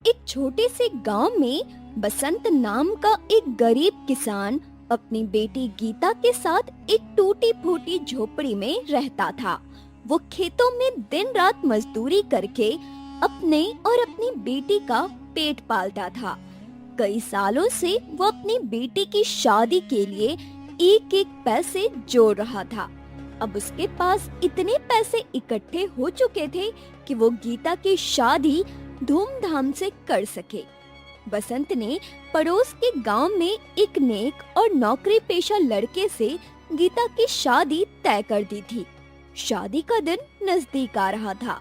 एक छोटे से गांव में बसंत नाम का एक गरीब किसान अपनी बेटी गीता के साथ एक टूटी फूटी झोपड़ी में रहता था। वो खेतों में दिन रात मजदूरी करके अपने और अपनी बेटी का पेट पालता था। कई सालों से वो अपनी बेटी की शादी के लिए एक एक पैसे जोड़ रहा था। अब उसके पास इतने पैसे इकट्ठे हो चुके थे कि वो गीता की शादी धूमधाम से कर सके। बसंत ने पड़ोस के गांव में एक नेक और नौकरी पेशा लड़के से गीता की शादी तय कर दी थी। शादी का दिन नजदीक आ रहा था।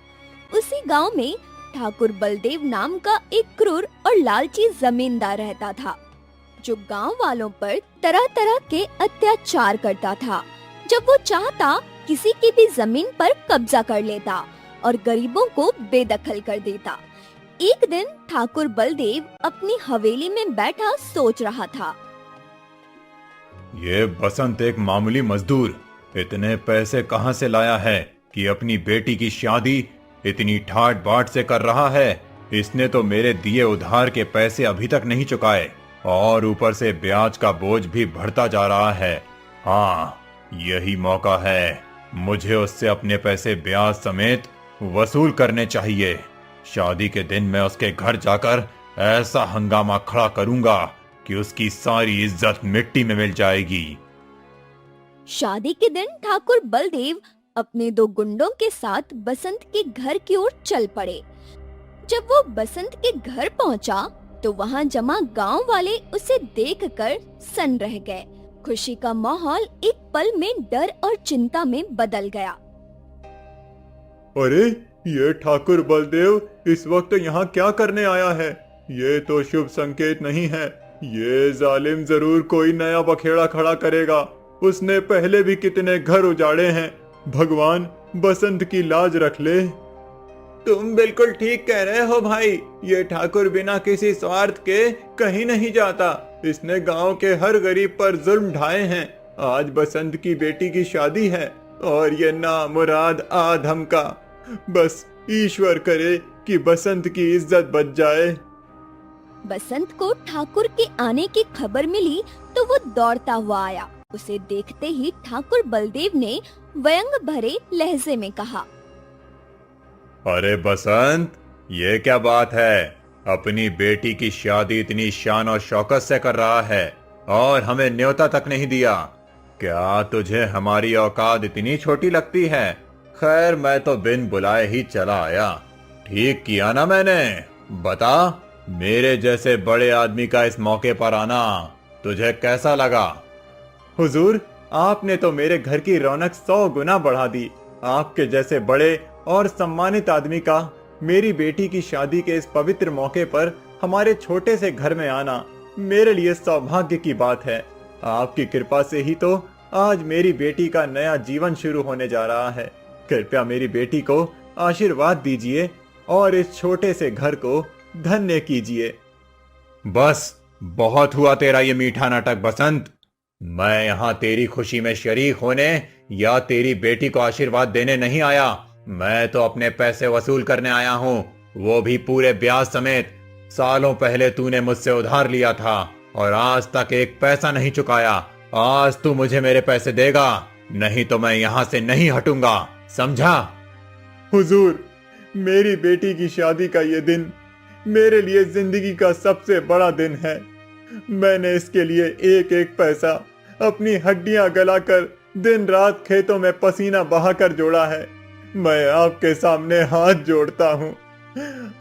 उसी गांव में ठाकुर बलदेव नाम का एक क्रूर और लालची जमींदार रहता था, जो गांव वालों पर तरह तरह के अत्याचार करता था। जब वो चाहता किसी की भी जमीन पर कब्जा कर लेता और गरीबों को बेदखल कर देता। एक दिन ठाकुर बलदेव अपनी हवेली में बैठा सोच रहा था। ये बसंत एक मामूली मजदूर इतने पैसे कहां से लाया है कि अपनी बेटी की शादी इतनी ठाट बाट से कर रहा है। इसने तो मेरे दिए उधार के पैसे अभी तक नहीं चुकाए और ऊपर से ब्याज का बोझ भी बढ़ता जा रहा है। हाँ, यही मौका है। मुझे उससे अपने पैसे ब्याज समेत वसूल करने चाहिए। शादी के दिन मैं उसके घर जाकर ऐसा हंगामा खड़ा करूंगा कि उसकी सारी इज्जत मिट्टी में मिल जाएगी। शादी के दिन ठाकुर बलदेव अपने दो गुंडों के साथ बसंत के घर की ओर चल पड़े। जब वो बसंत के घर पहुंचा तो वहां जमा गांव वाले उसे देखकर सन्न रह गए। खुशी का माहौल एक पल में डर और चिंता में बदल गया। अरे, ये ठाकुर बलदेव इस वक्त यहाँ क्या करने आया है? ये तो शुभ संकेत नहीं है। ये जालिम जरूर कोई नया बखेड़ा खड़ा करेगा। उसने पहले भी कितने घर उजाड़े हैं। भगवान बसंत की लाज रख ले। तुम बिल्कुल ठीक कह रहे हो भाई। ये ठाकुर बिना किसी स्वार्थ के कहीं नहीं जाता। इसने गांव के हर गरीब पर जुल्म ढाए हैं। आज बसंत की बेटी की शादी है और ये नामुराद आधम का। बस ईश्वर करे कि बसंत की इज्जत बच जाए। बसंत को ठाकुर के आने की खबर मिली तो वो दौड़ता हुआ आया। उसे देखते ही ठाकुर बलदेव ने व्यंग भरे लहजे में कहा, अरे बसंत, ये क्या बात है? अपनी बेटी की शादी इतनी शान और शौकत से कर रहा है और हमें न्योता तक नहीं दिया। क्या तुझे हमारी औकात इतनी छोटी लगती है? खैर, मैं तो बिन बुलाए ही चला आया। ठीक किया ना मैंने? बता, मेरे जैसे बड़े आदमी का इस मौके पर आना तुझे कैसा लगा? हुजूर, आपने तो मेरे घर की रौनक 100 गुना बढ़ा दी। आपके जैसे बड़े और सम्मानित आदमी का मेरी बेटी की शादी के इस पवित्र मौके पर हमारे छोटे से घर में आना मेरे लिए सौभाग्य की बात है। आपकी कृपा से ही तो आज मेरी बेटी का नया जीवन शुरू होने जा रहा है। कृपया मेरी बेटी को आशीर्वाद दीजिए और इस छोटे से घर को धन्य कीजिए। बस, बहुत हुआ तेरा ये मीठा नाटक बसंत। मैं यहाँ तेरी खुशी में शरीक होने या तेरी बेटी को आशीर्वाद देने नहीं आया। मैं तो अपने पैसे वसूल करने आया हूँ, वो भी पूरे ब्याज समेत। सालों पहले तूने मुझसे उधार लिया था और आज तक एक पैसा नहीं चुकाया। आज तू मुझे मेरे पैसे देगा, नहीं तो मैं यहाँ से नहीं हटूंगा, समझा? हुजूर, मेरी बेटी की शादी का ये दिन मेरे लिए जिंदगी का सबसे बड़ा दिन है। मैंने इसके लिए एक एक पैसा अपनी हड्डियां गलाकर दिन रात खेतों में पसीना बहाकर जोड़ा है। मैं आपके सामने हाथ जोड़ता हूँ,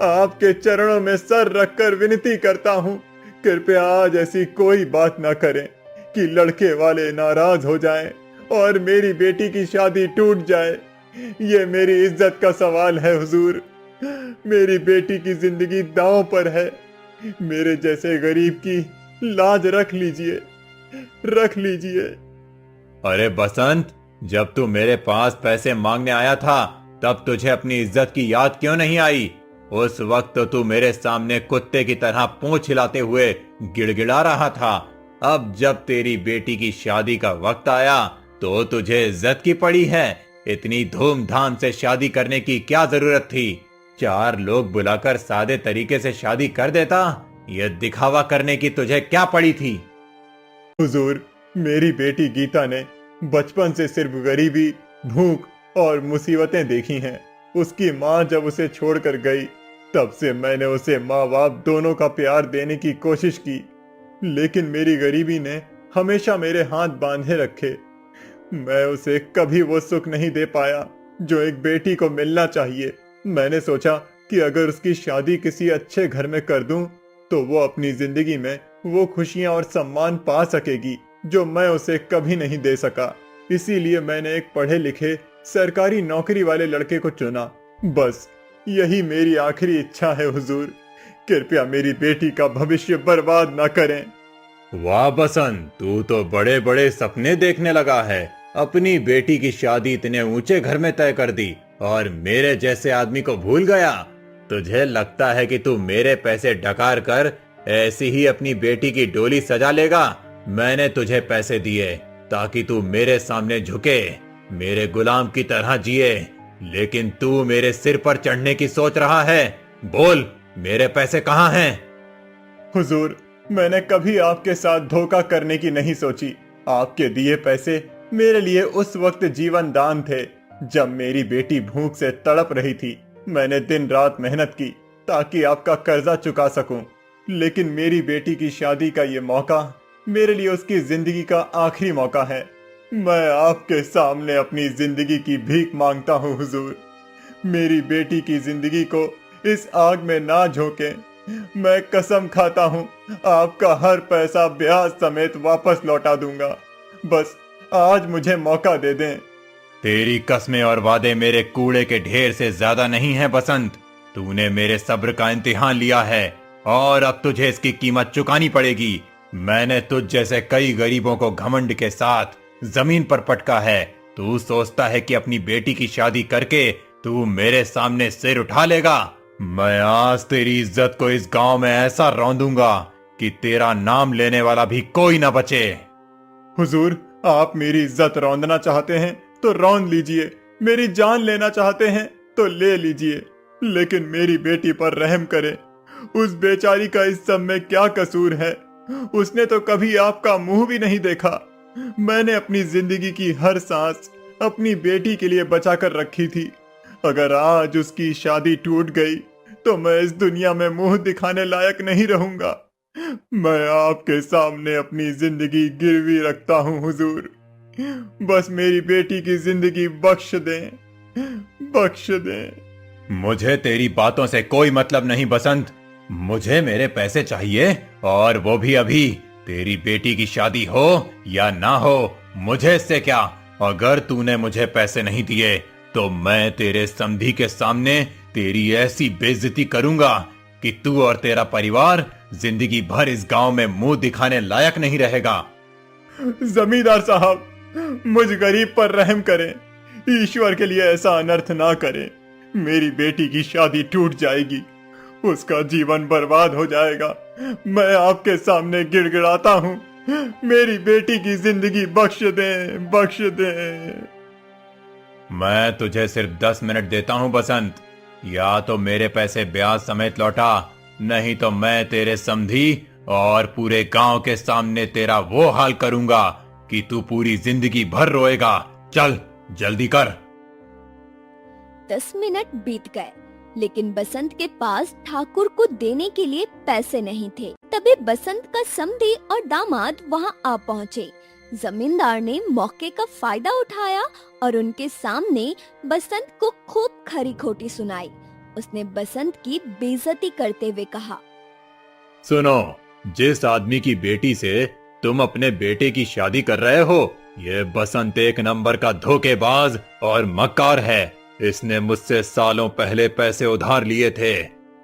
आपके चरणों में सर रखकर विनती करता हूँ, कृपया आज ऐसी कोई बात ना करें कि लड़के वाले नाराज हो जाएं और मेरी बेटी की शादी टूट जाए। ये मेरी इज्जत का सवाल है हुजूर। मेरी बेटी की जिंदगी दांव पर है। मेरे जैसे गरीब की लाज रख लीजिए, रख लीजिए। अरे बसंत, जब तू मेरे पास पैसे मांगने आया था तब तुझे अपनी इज्जत की याद क्यों नहीं आई? उस वक्त तो तू मेरे सामने कुत्ते की तरह पूंछ हिलाते हुए गिड़गिड़ा रहा था। अब जब तेरी बेटी की शादी का वक्त आया तो तुझे इज्जत की पड़ी है। इतनी धूमधाम से शादी करने की क्या जरूरत थी? 4 लोग बुलाकर सादे तरीके से शादी कर देता। यह दिखावा करने की तुझे क्या पड़ी थी? हुजूर, मेरी बेटी गीता ने बचपन से सिर्फ गरीबी, भूख और मुसीबतें देखी हैं। उसकी माँ जब उसे छोड़कर गई, तब से मैंने उसे माँ बाप दोनों का प्यार देने की कोशिश की, लेकिन मेरी गरीबी ने हमेशा मेरे हाथ बांधे रखे। मैं उसे कभी वो सुख नहीं दे पाया जो एक बेटी को मिलना चाहिए। मैंने सोचा कि अगर उसकी शादी किसी अच्छे घर में कर दूं, तो वो अपनी जिंदगी में वो खुशियां और सम्मान पा सकेगी जो मैं उसे कभी नहीं दे सका। इसीलिए मैंने एक पढ़े लिखे सरकारी नौकरी वाले लड़के को चुना। बस यही मेरी आखिरी इच्छा है हुजूर। कृपया मेरी बेटी का भविष्य बर्बाद न करें। वाह बसंत, तू तो बड़े बड़े सपने देखने लगा है। अपनी बेटी की शादी इतने ऊंचे घर में तय कर दी और मेरे जैसे आदमी को भूल गया। तुझे लगता है कि तू मेरे पैसे डकार कर ऐसी ही अपनी बेटी की डोली सजा लेगा? मैंने तुझे पैसे दिए ताकि तू मेरे सामने झुके, मेरे गुलाम की तरह जिए, लेकिन तू मेरे सिर पर चढ़ने की सोच रहा है। बोल, मेरे पैसे कहाँ हैं? हुजूर, मैंने कभी आपके साथ धोखा करने की नहीं सोची। आपके दिए पैसे मेरे लिए उस वक्त जीवन दान थे जब मेरी बेटी भूख से तड़प रही थी। मैंने दिन रात मेहनत की ताकि आपका कर्जा चुका सकूं, लेकिन मेरी बेटी की शादी का ये मौका मेरे लिए उसकी जिंदगी का आखिरी मौका है। मैं आपके सामने अपनी जिंदगी की भीख मांगता हूँ हुजूर। मेरी बेटी की जिंदगी को इस आग में ना झोंके। मैं कसम खाता हूँ आपका हर पैसा ब्याज समेत वापस लौटा दूंगा। बस आज मुझे मौका दे दें। तेरी कस्में और वादे मेरे कूड़े के ढेर से ज्यादा नहीं है बसंत। तूने मेरे सब्र का इम्तिहान लिया है और अब तुझे इसकी कीमत चुकानी पड़ेगी। मैंने तुझ जैसे कई गरीबों को घमंड के साथ जमीन पर पटका है। तू सोचता है कि अपनी बेटी की शादी करके तू मेरे सामने सिर उठा लेगा? मैं आज तेरी इज्जत को इस गांव में ऐसा रौंदूंगा कि तेरा नाम लेने वाला भी कोई ना बचे। हुजूर, आप मेरी इज्जत रौंदना चाहते हैं तो रौंद लीजिए, मेरी जान लेना चाहते हैं तो ले लीजिए, लेकिन मेरी बेटी पर रहम करें। उस बेचारी का इस सब में क्या कसूर है? उसने तो कभी आपका मुंह भी नहीं देखा। मैंने अपनी जिंदगी की हर सांस अपनी बेटी के लिए बचा कर रखी थी। अगर आज उसकी शादी टूट गई तो मैं इस दुनिया में मुंह दिखाने लायक नहीं रहूंगा। मैं आपके सामने अपनी जिंदगी गिरवी रखता हूँ हुजूर। बस मेरी बेटी की जिंदगी बख्श दें, बख्श दें। मुझे तेरी बातों से कोई मतलब नहीं बसंत। मुझे मेरे पैसे चाहिए और वो भी अभी। तेरी बेटी की शादी हो या ना हो, मुझे इससे क्या। अगर तूने मुझे पैसे नहीं दिए तो मैं तेरे समधी के सामने तेरी ऐसी बेइज्जती करूंगा कि तू और तेरा परिवार जिंदगी भर इस गांव में मुंह दिखाने लायक नहीं रहेगा। जमींदार साहब, मुझ गरीब पर रहम करें। ईश्वर के लिए ऐसा अनर्थ ना करें। मेरी बेटी की शादी टूट जाएगी, उसका जीवन बर्बाद हो जाएगा। मैं आपके सामने गिड़गिड़ाता हूँ, मेरी बेटी की जिंदगी बख्श दें, बख्श दें। मैं तुझे सिर्फ 10 मिनट देता हूं बसंत। या तो मेरे पैसे ब्याज समेत लौटा, नहीं तो मैं तेरे समधी और पूरे गांव के सामने तेरा वो हाल करूंगा कि तू पूरी जिंदगी भर रोएगा। चल जल्दी कर। 10 मिनट बीत गए, लेकिन बसंत के पास ठाकुर को देने के लिए पैसे नहीं थे। तभी बसंत का समधी और दामाद वहां आ पहुंचे। जमींदार ने मौके का फायदा उठाया और उनके सामने बसंत को खूब खरी खोटी सुनाई। उसने बसंत की बेइज्जती करते हुए कहा, सुनो, जिस आदमी की बेटी से तुम अपने बेटे की शादी कर रहे हो, ये बसंत एक नंबर का धोखेबाज और मक्कार है। इसने मुझसे सालों पहले पैसे उधार लिए थे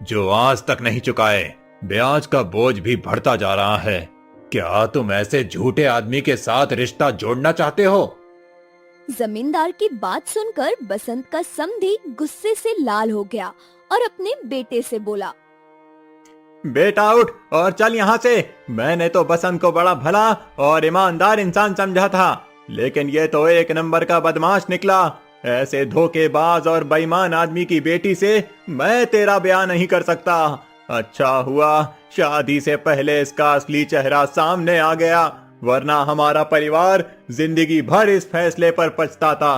जो आज तक नहीं चुकाए। ब्याज का बोझ भी बढ़ता जा रहा है। क्या तुम ऐसे झूठे आदमी के साथ रिश्ता जोड़ना चाहते हो? जमींदार की बात सुनकर बसंत का समधी गुस्से से लाल हो गया और अपने बेटे से बोला, बेटा उठ और चल यहाँ से। मैंने तो बसंत को बड़ा भला और ईमानदार इंसान समझा था, लेकिन ये तो एक नंबर का बदमाश निकला। ऐसे धोखेबाज और बेईमान आदमी की बेटी से मैं तेरा ब्याह नहीं कर सकता। अच्छा हुआ शादी से पहले इसका असली चेहरा सामने आ गया, वरना हमारा परिवार जिंदगी भर इस फैसले पर पछताता।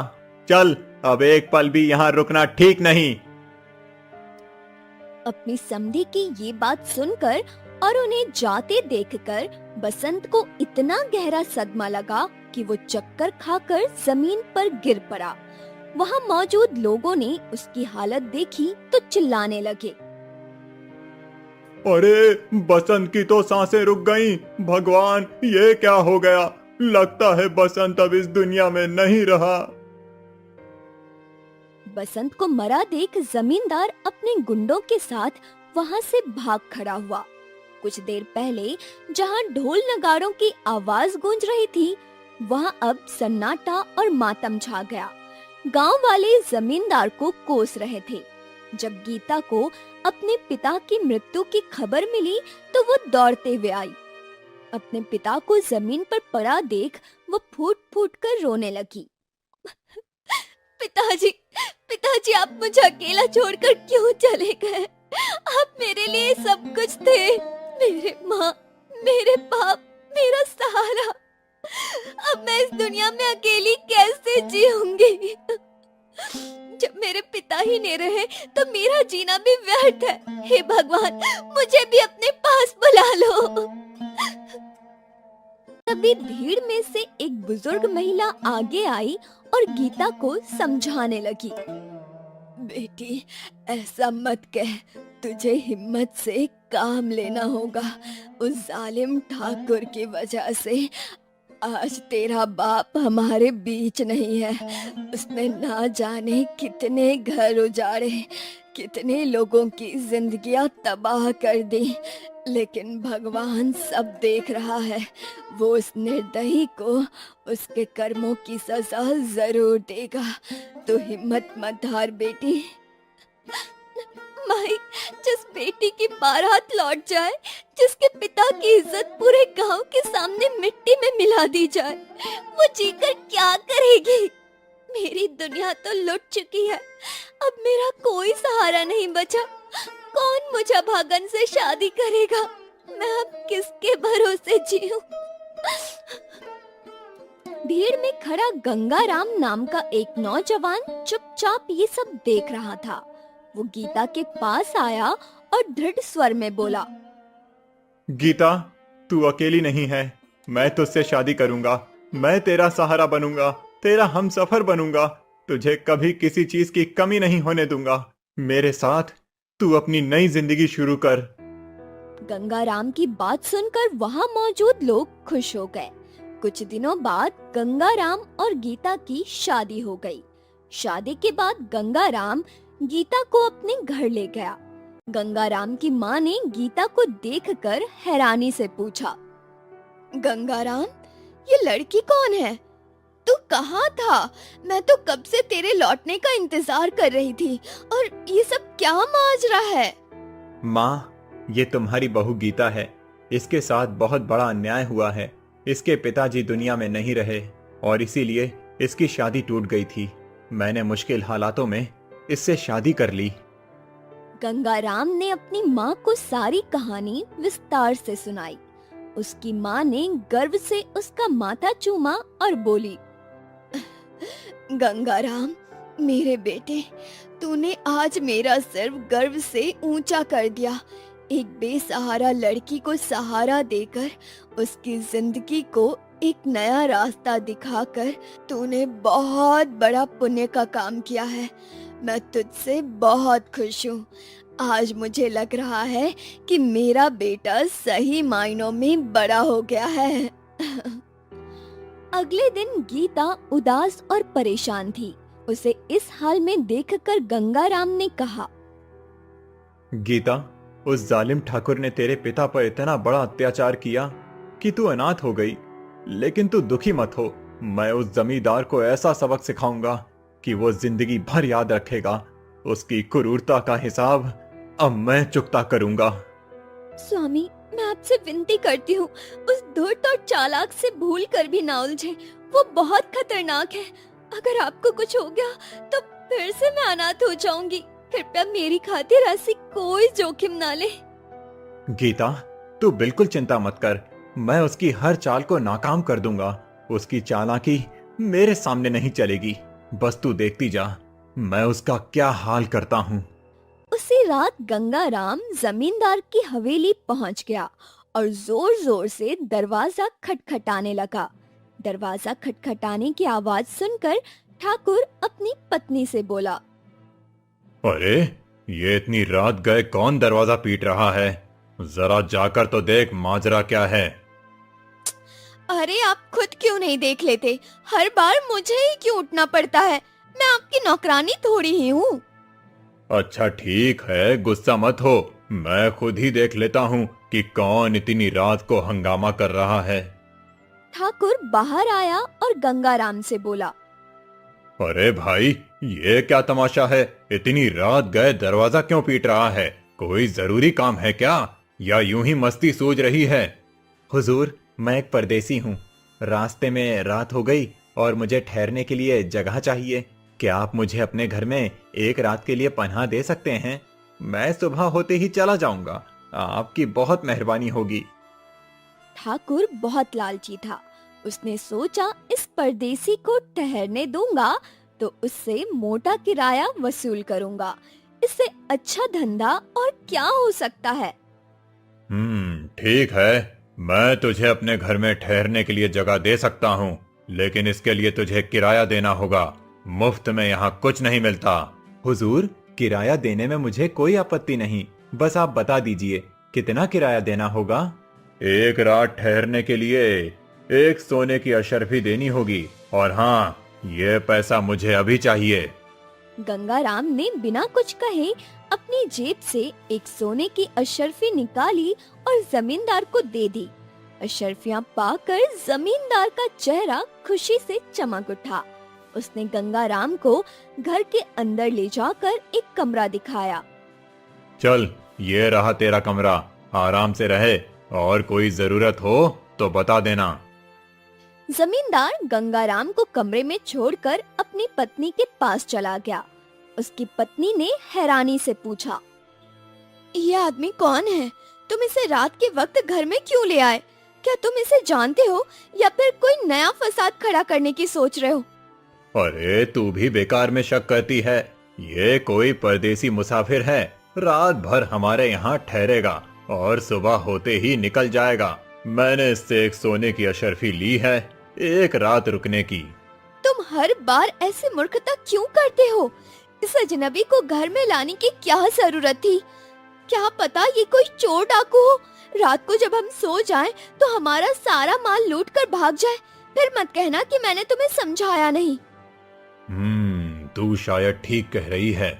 चल, अब एक पल भी यहाँ रुकना ठीक नहीं। अपनी समधी की ये बात सुनकर और उन्हें जाते देखकर बसंत को इतना गहरा सदमा लगा कि वो चक्कर खाकर जमीन पर गिर पड़ा। वहाँ मौजूद लोगों ने उसकी हालत देखी तो चिल्लाने लगे। अरे, बसंत की तो सांसें रुक गईं। भगवान, ये क्या हो गया? लगता है बसंत अब इस दुनिया में नहीं रहा। बसंत को मरा देख जमींदार अपने गुंडों के साथ वहाँ से भाग खड़ा हुआ। कुछ देर पहले जहाँ ढोल नगाड़ों की आवाज गूंज रही थी, वहाँ अब सन्नाटा और मातम छा गया। गांव वाले जमींदार को कोस रहे थे। जब गीता को अपने पिता की मृत्यु की खबर मिली तो वो दौड़ते हुए आई। अपने पिता को जमीन पर पड़ा देख वो फूट फूट कर रोने लगी। पिताजी, पिताजी, आप मुझे अकेला छोड़कर क्यों चले गए? आप मेरे लिए सब कुछ थे, मेरे माँ, मेरे बाप, मेरा सहारा। अब मैं इस दुनिया में अकेली कैसे जीऊंगी? जब मेरे पिता ही नहीं रहे तो मेरा जीना भी व्यर्थ है। हे भगवान, मुझे भी अपने पास बुला लो। तभी भीड़ में से एक बुजुर्ग महिला आगे आई और गीता को समझाने लगी। बेटी, ऐसा मत कह, तुझे हिम्मत से काम लेना होगा। उस जालिम ठाकुर की वजह से आज तेरा बाप हमारे बीच नहीं है। उसने ना जाने कितने घर उजाड़े, कितने लोगों की जिंदगियां तबाह कर दी, लेकिन भगवान सब देख रहा है। वो उस निर्दयी को उसके कर्मों की सजा जरूर देगा। तो हिम्मत मत हार बेटी। माई, जिस बेटी की बारात लौट जाए, जिसके पिता की इज्जत पूरे गांव के सामने मिट्टी में मिला दी जाए, वो जीकर क्या करेगी? मेरी दुनिया तो लुट चुकी है, अब मेरा कोई सहारा नहीं बचा। कौन मुझे भागन से शादी करेगा? मैं अब किसके भरोसे जीऊं? भीड़ में खड़ा गंगाराम नाम का एक नौजवान चुपचाप ये सब देख रहा था। वो गीता के पास आया और दृढ़ स्वर में बोला, गीता, तू अकेली नहीं है। मैं तुझसे शादी करूंगा। मैं तेरा सहारा बनूंगा, तेरा हमसफर बनूंगा। तुझे कभी किसी चीज की कमी नहीं होने दूंगा। मेरे साथ तू अपनी नई जिंदगी शुरू कर। गंगाराम की बात सुनकर वहाँ मौजूद लोग खुश हो गए। कुछ दिनों बाद गंगाराम और गीता की शादी हो गई। शादी के बाद गंगाराम गीता को अपने घर ले गया। गंगाराम की माँ ने गीता को देखकर हैरानी से पूछा, गंगाराम, ये लड़की कौन है? तू कहाँ था? मैं तो कब से तेरे लौटने का इंतजार कर रही थी। और ये सब क्या माजरा है? माँ, ये तुम्हारी बहू गीता है। इसके साथ बहुत बड़ा अन्याय हुआ है। इसके पिताजी दुनिया में नहीं रहे और इसीलिए इसकी शादी टूट गई थी। मैंने मुश्किल हालातों में इससे शादी कर ली। गंगाराम ने अपनी माँ को सारी कहानी विस्तार से सुनाई। उसकी माँ ने गर्व से उसका माथा चूमा और बोली, गंगाराम, मेरे बेटे, तूने आज मेरा सिर गर्व से ऊंचा कर दिया। एक बेसहारा लड़की को सहारा देकर उसकी जिंदगी को एक नया रास्ता दिखाकर तूने बहुत बड़ा पुण्य का काम किया है। मैं तुझसे बहुत खुश हूँ। आज मुझे लग रहा है कि मेरा बेटा सही मायनों में बड़ा हो गया है। अगले दिन गीता उदास और परेशान थी। उसे इस हाल में देखकर गंगाराम ने कहा, गीता, उस जालिम ठाकुर ने तेरे पिता पर इतना बड़ा अत्याचार किया कि तू अनाथ हो गई। लेकिन तू दुखी मत हो। मैं उस जमींदार को ऐसा सबक सिखाऊंगा कि वो जिंदगी भर याद रखेगा। उसकी क्रूरता का हिसाब अब मैं चुकता करूंगा। स्वामी, मैं आपसे विनती करती हूँ, उस धूर्त और चालाक से भूल कर भी ना उलझे। वो बहुत खतरनाक है। अगर आपको कुछ हो गया तो फिर से मैं अनाथ हो जाऊंगी। कृपया मेरी खातिर ऐसी कोई जोखिम ना ले। गीता, तू बिल्कुल चिंता मत कर। मैं उसकी हर चाल को नाकाम कर दूंगा। उसकी चालाकी मेरे सामने नहीं चलेगी। बस तू देखती जा, मैं उसका क्या हाल करता हूँ। उसी रात गंगाराम जमींदार की हवेली पहुंच गया और जोर जोर से दरवाजा खटखटाने लगा। दरवाजा खटखटाने की आवाज सुनकर ठाकुर अपनी पत्नी से बोला, अरे, ये इतनी रात गए कौन दरवाजा पीट रहा है? जरा जाकर तो देख माजरा क्या है। अरे आप खुद क्यों नहीं देख लेते? हर बार मुझे ही क्यों उठना पड़ता है? मैं आपकी नौकरानी थोड़ी ही हूँ। अच्छा ठीक है, गुस्सा मत हो। मैं खुद ही देख लेता हूँ कि कौन इतनी रात को हंगामा कर रहा है। ठाकुर बाहर आया और गंगाराम से बोला, अरे भाई, ये क्या तमाशा है? इतनी रात गए दरवाजा क्यों पीट रहा है? कोई जरूरी काम है क्या, या यूं ही मस्ती सूझ रही है? हुजूर, मैं एक परदेसी हूँ। रास्ते में रात हो गई और मुझे ठहरने के लिए जगह चाहिए। क्या आप मुझे अपने घर में एक रात के लिए पनाह दे सकते हैं? मैं सुबह होते ही चला जाऊंगा। आपकी बहुत मेहरबानी होगी। ठाकुर बहुत लालची था। उसने सोचा इस परदेसी को ठहरने दूंगा तो उससे मोटा किराया वसूल करूंगा। इससे अच्छा धंधा और क्या हो सकता है। ठीक है। मैं तुझे अपने घर में ठहरने के लिए जगह दे सकता हूँ, लेकिन इसके लिए तुझे किराया देना होगा। मुफ्त में यहाँ कुछ नहीं मिलता। हुजूर, किराया देने में मुझे कोई आपत्ति नहीं। बस आप बता दीजिए कितना किराया देना होगा। एक रात ठहरने के लिए एक सोने की अशर्फी देनी होगी, और हाँ, ये पैसा मुझे अभी चाहिए। गंगाराम ने बिना कुछ कहे अपनी जेब से एक सोने की अशर्फी निकाली और जमींदार को दे दी। अशर्फियां पाकर जमींदार का चेहरा खुशी से चमक उठा। उसने गंगाराम को घर के अंदर ले जाकर एक कमरा दिखाया। चल, ये रहा तेरा कमरा। आराम से रहे, और कोई जरूरत हो तो बता देना। जमींदार गंगाराम को कमरे में छोड़कर अपनी पत्नी के पास चला गया। उसकी पत्नी ने हैरानी से पूछा, ये आदमी कौन है? तुम इसे रात के वक्त घर में क्यों ले आए? क्या तुम इसे जानते हो या फिर कोई नया फसाद खड़ा करने की सोच रहे हो? अरे, तू भी बेकार में शक करती है। ये कोई परदेसी मुसाफिर है। रात भर हमारे यहाँ ठहरेगा और सुबह होते ही निकल जाएगा। मैंने इससे एक सोने की अशर्फी ली है, एक रात रुकने की। तुम हर बार ऐसे मूर्खता क्यों करते हो? इस अजनबी को घर में लाने की क्या जरूरत थी? क्या पता ये कोई चोर डाकू हो। रात को जब हम सो जाएं तो हमारा सारा माल लूट कर भाग जाए। फिर मत कहना कि मैंने तुम्हें समझाया नहीं। तू शायद ठीक कह रही है,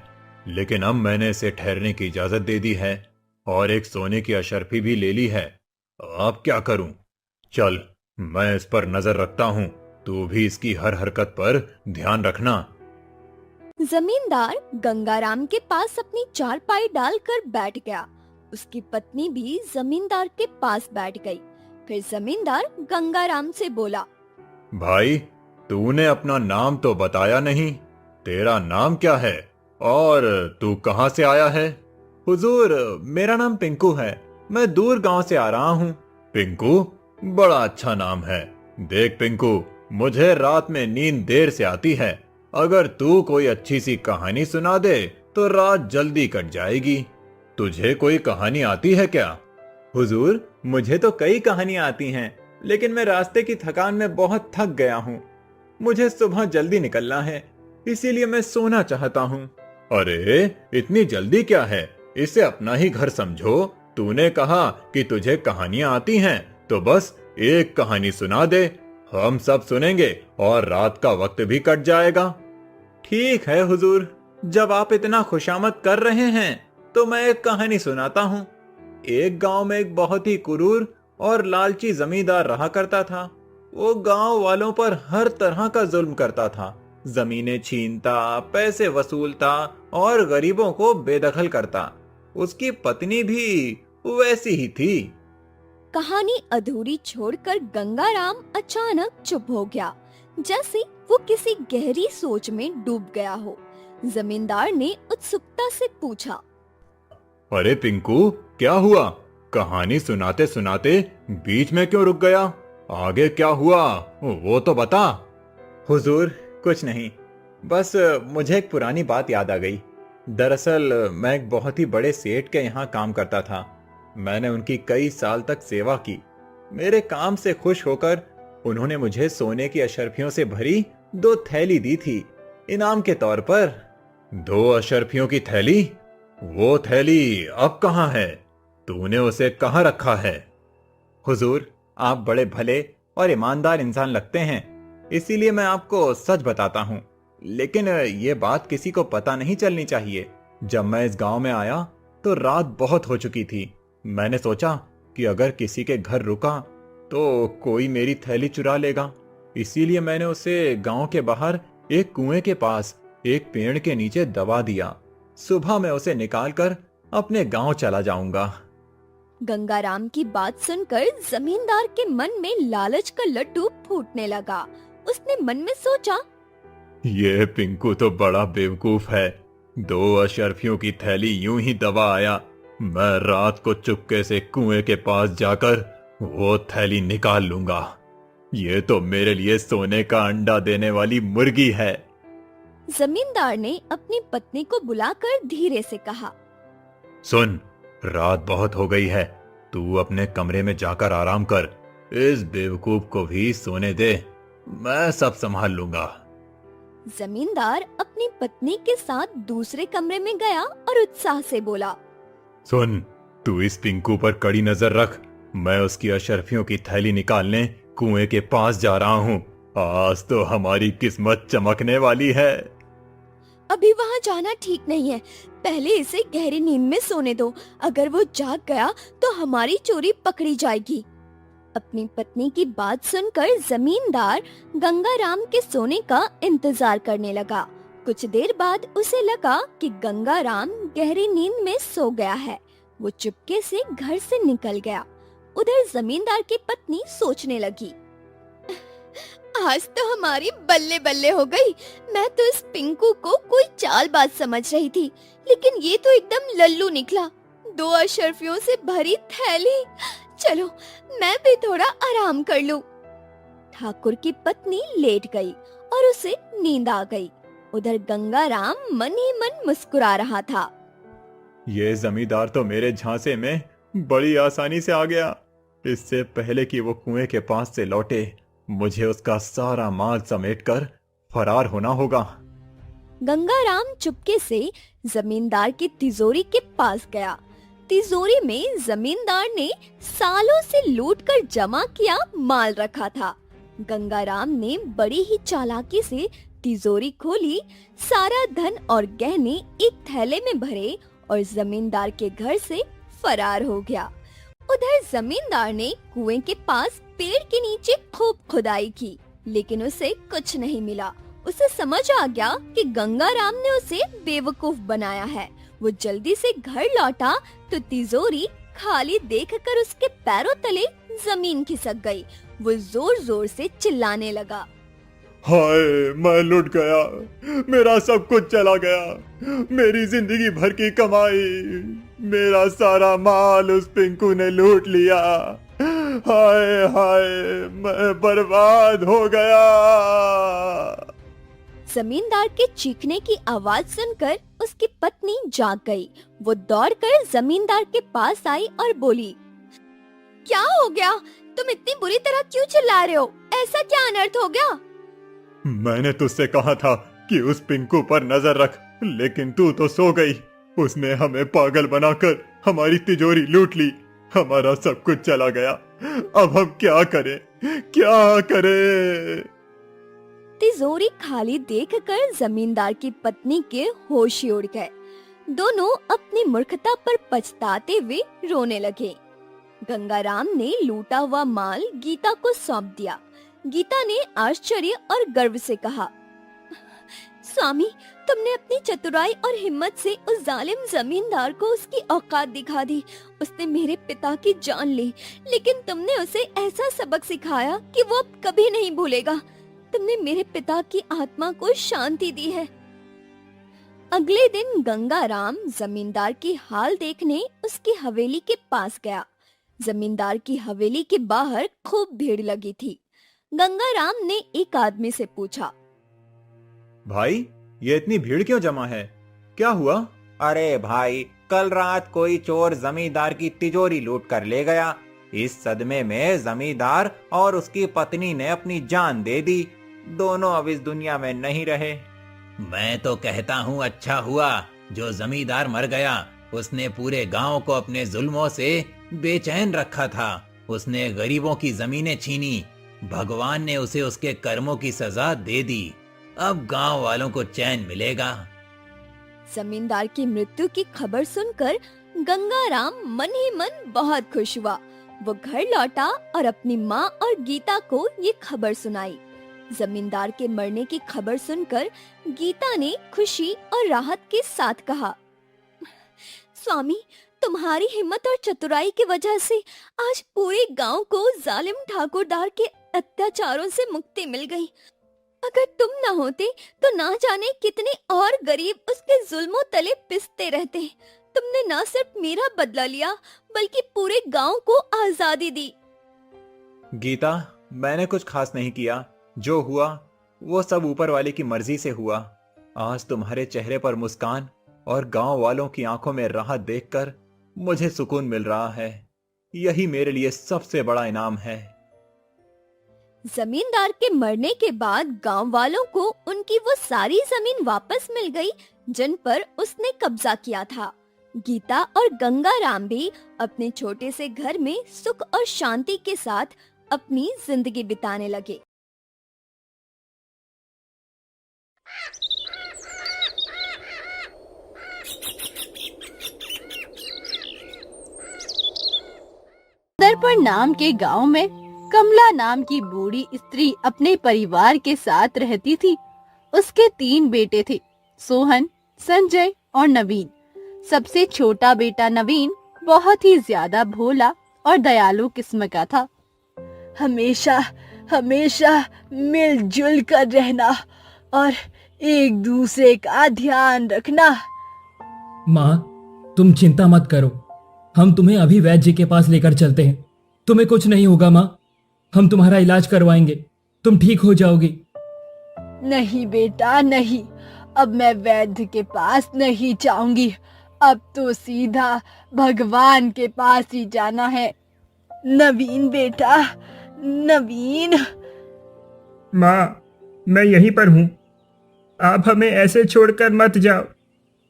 लेकिन अब मैंने इसे ठहरने की इजाजत दे दी है और एक सोने की अशर्फी भी ले ली है। अब क्या करूं? चल, मैं इस पर नजर रखता हूं। तू भी इसकी हर हरकत पर ध्यान रखना। जमींदार गंगाराम के पास अपनी चारपाई डालकर बैठ गया। उसकी पत्नी भी जमींदार के पास बैठ गई। फिर जमींदार गंगाराम से बोला, भाई, तूने अपना नाम तो बताया नहीं। तेरा नाम क्या है और तू कहां से आया है? हुजूर, मेरा नाम पिंकू है। मैं दूर गांव से आ रहा हूँ। पिंकू? बड़ा अच्छा नाम है। देख पिंकू, मुझे रात में नींद देर से आती है। अगर तू कोई अच्छी सी कहानी सुना दे तो रात जल्दी कट जाएगी। तुझे कोई कहानी आती है क्या? हुजूर, मुझे तो कई कहानियां आती हैं, लेकिन मैं रास्ते की थकान में बहुत थक गया हूँ। मुझे सुबह जल्दी निकलना है, इसीलिए मैं सोना चाहता हूँ। अरे, इतनी जल्दी क्या है? इसे अपना ही घर समझो। तूने कहा कि तुझे कहानियां आती हैं, तो बस एक कहानी सुना दे। हम सब सुनेंगे और रात का वक्त भी कट जाएगा। ठीक है हुजूर, जब आप इतना खुशामद कर रहे हैं तो मैं एक कहानी सुनाता हूँ। एक गांव में एक बहुत ही क्रूर और लालची जमींदार रहा करता था। वो गांव वालों पर हर तरह का जुल्म करता था। जमीनें छीनता, पैसे वसूलता और गरीबों को बेदखल करता। उसकी पत्नी भी वैसी ही थी। कहानी अधूरी छोड़कर गंगाराम अचानक चुप हो गया, जैसे वो किसी गहरी सोच में डूब गया हो। जमींदार ने उत्सुकता से पूछा, अरे पिंकू, क्या हुआ? कहानी सुनाते सुनाते बीच में क्यों रुक गया? आगे क्या हुआ वो तो बता। हुजूर, कुछ नहीं, बस मुझे एक पुरानी बात याद आ गई। दरअसल मैं एक बहुत ही बड़े सेठ के यहाँ काम करता था। मैंने उनकी कई साल तक सेवा की। मेरे काम से खुश होकर उन्होंने मुझे सोने की अशर्फियों से भरी 2 थैली दी थी, इनाम के तौर पर। 2 अशर्फियों की थैली? वो थैली अब कहाँ है? तूने उसे कहाँ रखा है? हुजूर, आप बड़े भले और ईमानदार इंसान लगते हैं, इसीलिए मैं आपको सच बताता हूँ। लेकिन ये बात किसी को पता नहीं चलनी चाहिए। जब मैं इस गांव में आया तो रात बहुत हो चुकी थी। मैंने सोचा कि अगर किसी के घर रुका तो कोई मेरी थैली चुरा लेगा। इसीलिए मैंने उसे गांव के बाहर एक कुएं के पास एक पेड़ के नीचे दबा दिया। सुबह मैं उसे निकालकर अपने गांव चला जाऊंगा। गंगाराम की बात सुनकर जमींदार के मन में लालच का लड्डू फूटने लगा। उसने मन में सोचा, ये पिंकू तो बड़ा बेवकूफ है। 2 अशर्फियों की थैली यूं ही दबा आया। मैं रात को चुपके से कुएं के पास जाकर वो थैली निकाल लूंगा। ये तो मेरे लिए सोने का अंडा देने वाली मुर्गी है। जमींदार ने अपनी पत्नी को बुलाकर धीरे से कहा, सुन, रात बहुत हो गई है। तू अपने कमरे में जाकर आराम कर। इस बेवकूफ को भी सोने दे, मैं सब संभाल लूंगा। जमींदार अपनी पत्नी के साथ दूसरे कमरे में गया और उत्साह से बोला, सुन, तू इस पिंकू पर कड़ी नजर रख। मैं उसकी अशर्फियों की थैली निकालने कुएं के पास जा रहा हूँ। आज तो हमारी किस्मत चमकने वाली है। अभी वहाँ जाना ठीक नहीं है। पहले इसे गहरी नींद में सोने दो। अगर वो जाग गया तो हमारी चोरी पकड़ी जाएगी। अपनी पत्नी की बात सुनकर जमींदार गंगाराम के सोने का इंतजार करने लगा। कुछ देर बाद उसे लगा कि गंगाराम गहरी नींद में सो गया है। वो चुपके से घर से निकल गया। उधर जमींदार की पत्नी सोचने लगी, आज तो हमारी बल्ले बल्ले हो गई। मैं तो इस पिंकू को कोई चालबाज समझ रही थी, लेकिन ये तो एकदम लल्लू निकला। 2 अशर्फियों से भरी थैली। चलो मैं भी थोड़ा आराम कर लूं। ठाकुर की पत्नी लेट गई और उसे नींद आ गई। उधर गंगाराम मन ही मन मुस्कुरा रहा था। ये जमींदार तो मेरे झांसे में बड़ी आसानी से आ गया। इससे पहले कि वो कुएं के पास से लौटे, मुझे उसका सारा माल समेटकर फरार होना होगा। गंगाराम चुपके से जमींदार की तिजोरी के पास गया। तिजोरी में जमींदार ने सालों से लूटकर जमा किया माल रखा था। गंगाराम ने बड़ी ही चालाकी से तिजोरी खोली, सारा धन और गहने एक थैले में भरे और जमींदार के घर से फरार हो गया। उधर जमींदार ने कुएं के पास पेड़ के नीचे खूब खुदाई की, लेकिन उसे कुछ नहीं मिला। उसे समझ आ गया कि गंगाराम ने उसे बेवकूफ बनाया है। वो जल्दी से घर लौटा तो तिजोरी खाली देखकर उसके पैरों तले जमीन खिसक गई। वो जोर जोर से चिल्लाने लगा, हाय, मैं लुट गया। मेरा सब कुछ चला गया। मेरी जिंदगी भर की कमाई, मेरा सारा माल उस पिंकू ने लूट लिया। हाय हाय, मैं बर्बाद हो गया। जमींदार के चीखने की आवाज सुनकर उसकी पत्नी जाग गई। वो दौड़कर जमींदार के पास आई और बोली, क्या हो गया? तुम इतनी बुरी तरह क्यों चिल्ला रहे हो? ऐसा क्या अनर्थ हो गया? मैंने तुझसे कहा था कि उस पिंकू पर नजर रख, लेकिन तू तो सो गई। उसने हमें पागल बनाकर हमारी तिजोरी लूट ली। हमारा सब कुछ चला गया। अब हम क्या करें, क्या करें? तिजोरी खाली देखकर जमींदार की पत्नी के होश ही उड़ गए। दोनों अपनी मूर्खता पर पछताते हुए रोने लगे। गंगाराम ने लूटा हुआ माल गीता को सौंप दिया। गीता ने आश्चर्य और गर्व से कहा, स्वामी, तुमने अपनी चतुराई और हिम्मत से उस जालिम जमींदार को उसकी औकात दिखा दी। उसने मेरे पिता की जान ली, लेकिन तुमने उसे ऐसा सबक सिखाया कि वो अब कभी नहीं भूलेगा। तुमने मेरे पिता की आत्मा को शांति दी है। अगले दिन गंगाराम जमींदार की हाल देखने उसकी हवेली के पास गया। जमींदार की हवेली के बाहर खूब भीड़ लगी थी। गंगाराम ने एक आदमी से पूछा, भाई, ये इतनी भीड़ क्यों जमा है? क्या हुआ? अरे भाई, कल रात कोई चोर जमींदार की तिजोरी लूट कर ले गया। इस सदमे में जमींदार और उसकी पत्नी ने अपनी जान दे दी। दोनों अब इस दुनिया में नहीं रहे। मैं तो कहता हूँ अच्छा हुआ जो जमींदार मर गया। उसने पूरे गांव को अपने जुल्मों से बेचैन रखा था। उसने गरीबों की जमीनें छीनी। भगवान ने उसे उसके कर्मों की सजा दे दी। अब गांव वालों को चैन मिलेगा। जमींदार की मृत्यु की खबर सुनकर गंगाराम मन ही मन बहुत खुश हुआ। वो घर लौटा और अपनी माँ और गीता को ये खबर सुनाई। जमींदार के मरने की खबर सुनकर गीता ने खुशी और राहत के साथ कहा, स्वामी, तुम्हारी हिम्मत और चतुराई की वजह से आज पूरे गांव को जालिम ठाकुरदार के अत्याचारों से मुक्ति मिल गई। अगर तुम न होते तो ना जाने कितने और गरीब उसके जुल्मों तले पिसते रहते। तुमने न सिर्फ मेरा बदला लिया बल्कि पूरे गांव को आजादी दी। गीता, मैंने कुछ खास नहीं किया। जो हुआ वो सब ऊपर वाले की मर्जी से हुआ। आज तुम्हारे चेहरे पर मुस्कान और गांव वालों की आंखों में राहत देखकर मुझे सुकून मिल रहा है। यही मेरे लिए सबसे बड़ा इनाम है। जमींदार के मरने के बाद गांव वालों को उनकी वो सारी जमीन वापस मिल गई जिन पर उसने कब्जा किया था। गीता और गंगाराम भी अपने छोटे से घर में सुख और शांति के साथ अपनी जिंदगी बिताने लगे। दरपुर नाम के गांव में कमला नाम की बूढ़ी स्त्री अपने परिवार के साथ रहती थी। उसके 3 बेटे थे, सोहन, संजय और नवीन। सबसे छोटा बेटा नवीन बहुत ही ज्यादा भोला और दयालु किस्म का था। हमेशा हमेशा मिलजुल कर रहना और एक दूसरे का ध्यान रखना। माँ, तुम चिंता मत करो। हम तुम्हें अभी वैद्य जी के पास लेकर चलते हैं। तुम्हें कुछ नहीं होगा माँ। हम तुम्हारा इलाज करवाएंगे। तुम ठीक हो जाओगी। नहीं बेटा, नहीं। अब मैं वैद्य के पास नहीं जाऊंगी। अब तो सीधा भगवान के पास ही जाना है। नवीन बेटा, नवीन। माँ, मैं यहीं पर हूँ। आप हमें ऐसे छोड़कर मत जाओ।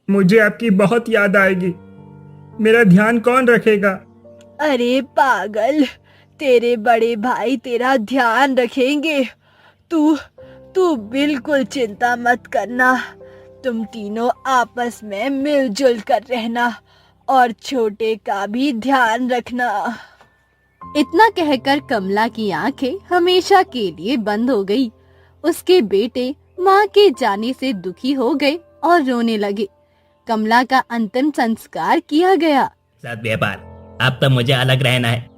मुझे आपकी बहुत याद आएगी। मेरा ध्यान कौन रखेगा? अरे पागल, तेरे बड़े भाई तेरा ध्यान रखेंगे। तू बिल्कुल चिंता मत करना। तुम तीनों आपस में मिलजुल कर रहना और छोटे का भी ध्यान रखना। इतना कहकर कमला की आंखें हमेशा के लिए बंद हो गई। उसके बेटे माँ के जाने से दुखी हो गए और रोने लगे। कमला का अंतिम संस्कार किया गया। साथ व्यापार, अब तो मुझे अलग रहना है।